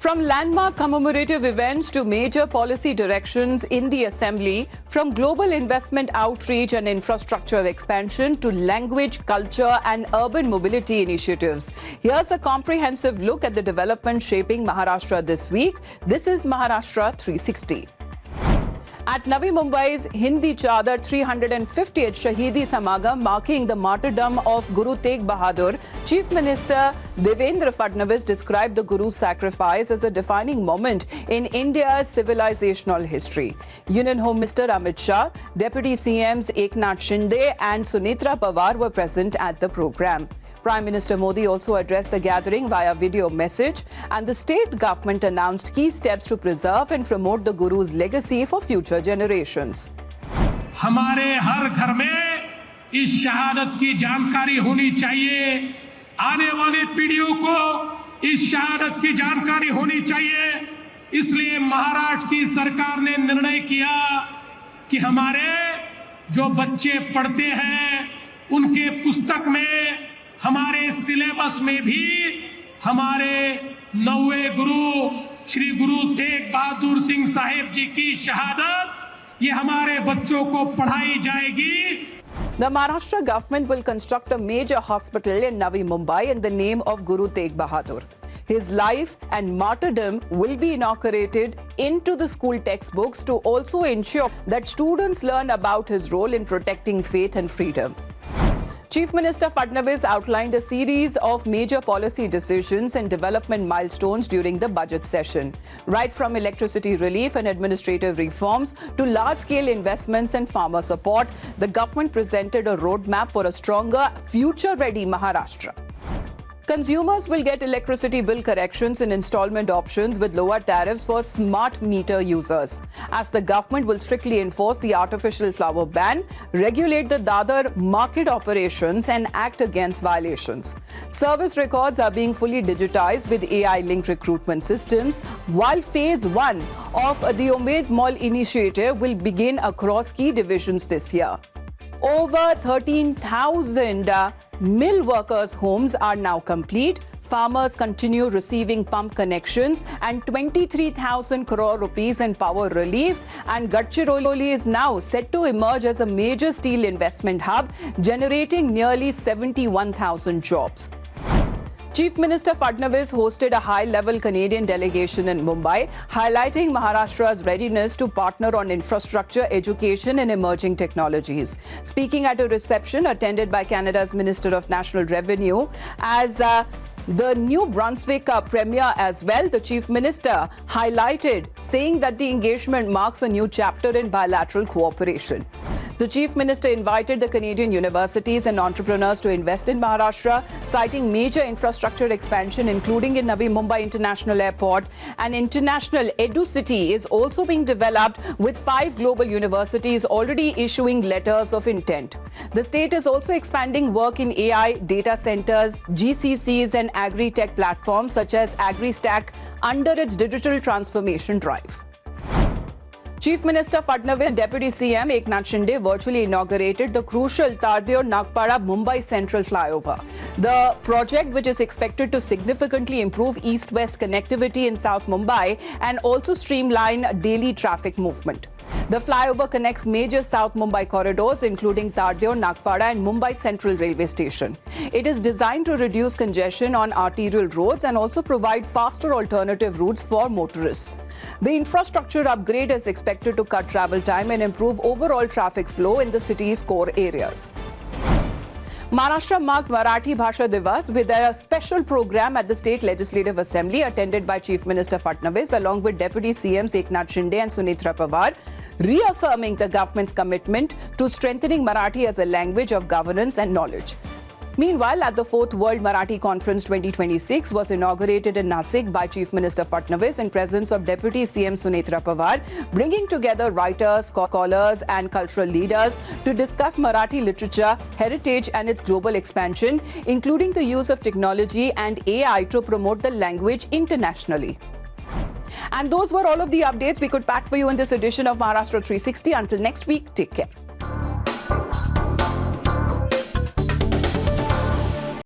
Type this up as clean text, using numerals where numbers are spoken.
From landmark commemorative events to major policy directions in the Assembly, from global investment outreach and infrastructure expansion to language, culture and urban mobility initiatives, here's a comprehensive look at the development shaping Maharashtra this week. This is Maharashtra 360. At Navi Mumbai's Hindi Chadar 350th Shahidi Samagam marking the martyrdom of Guru Tegh Bahadur, Chief Minister Devendra Fadnavis described the Guru's sacrifice as a defining moment in India's civilizational history. Union Home Minister Amit Shah, Deputy CMs Eknath Shinde and Sunetra Pawar were present at the program. Prime Minister Modi also addressed the gathering via video message, and the state government announced key steps to preserve and promote the Guru's legacy for future generations. हमारे हर घर में इस शहादत की जानकारी होनी चाहिए, आने वाली पीढ़ियों को इस शहादत की जानकारी होनी चाहिए। इसलिए महाराष्ट्र की सरकार ने निर्णय किया कि हमारे जो बच्चे पढ़ते हैं उनके पुस्तक में, हमारे सिलेबस में भी हमारे 9वें गुरु श्री गुरु तेग बहादुर सिंह साहिब जी की शहादत ये हमारे बच्चों को पढ़ाई जाएगी। The Maharashtra government will construct a major hospital in Navi Mumbai in the name of Guru Tegh Bahadur. His life and martyrdom will be inaugurated into the school textbooks to also ensure that students learn about his role in protecting faith and freedom. Chief Minister Fadnavis outlined a series of major policy decisions and development milestones during the budget session. Right from electricity relief and administrative reforms to large-scale investments and farmer support, the government presented a roadmap for a stronger, future-ready Maharashtra. Consumers will get electricity bill corrections and installment options with lower tariffs for smart meter users, as the government will strictly enforce the artificial flower ban, regulate the Dadar market operations and act against violations. Service records are being fully digitized with AI-linked recruitment systems, while Phase 1 of the Umed Mall initiative will begin across key divisions this year. Over 13,000 mill workers' homes are now complete. Farmers continue receiving pump connections and 23,000 crore rupees in power relief. And Gadchiroli is now set to emerge as a major steel investment hub, generating nearly 71,000 jobs. Chief Minister Fadnavis hosted a high-level Canadian delegation in Mumbai, highlighting Maharashtra's readiness to partner on infrastructure, education and emerging technologies. Speaking at a reception attended by Canada's Minister of National Revenue as the New Brunswick Premier as well, the Chief Minister highlighted, saying that the engagement marks a new chapter in bilateral cooperation. The Chief Minister invited the Canadian universities and entrepreneurs to invest in Maharashtra, citing major infrastructure expansion, including in Navi Mumbai International Airport. An international EduCity is also being developed, with 5 global universities already issuing letters of intent. The state is also expanding work in AI, data centers, GCCs and agri-tech platforms such as AgriStack under its digital transformation drive. Chief Minister Fadnavis and Deputy CM Eknath Shinde virtually inaugurated the crucial Tardeo-Nagpara Mumbai Central Flyover. The project, which is expected to significantly improve east-west connectivity in South Mumbai and also streamline daily traffic movement. The flyover connects major South Mumbai corridors, including Tardeo, Nagpara and Mumbai Central Railway Station. It is designed to reduce congestion on arterial roads and also provide faster alternative routes for motorists. The infrastructure upgrade is expected to cut travel time and improve overall traffic flow in the city's core areas. Maharashtra marked Marathi Bhasha Divas with a special program at the State Legislative Assembly attended by Chief Minister Fadnavis along with Deputy CMs Eknath Shinde and Sunetra Pawar, reaffirming the government's commitment to strengthening Marathi as a language of governance and knowledge. Meanwhile, at the 4th World Marathi Conference 2026 was inaugurated in Nasik by Chief Minister Fadnavis in presence of Deputy CM Sunetra Pawar, bringing together writers, scholars and cultural leaders to discuss Marathi literature, heritage and its global expansion, including the use of technology and AI to promote the language internationally. And those were all of the updates we could pack for you in this edition of Maharashtra 360. Until next week, take care.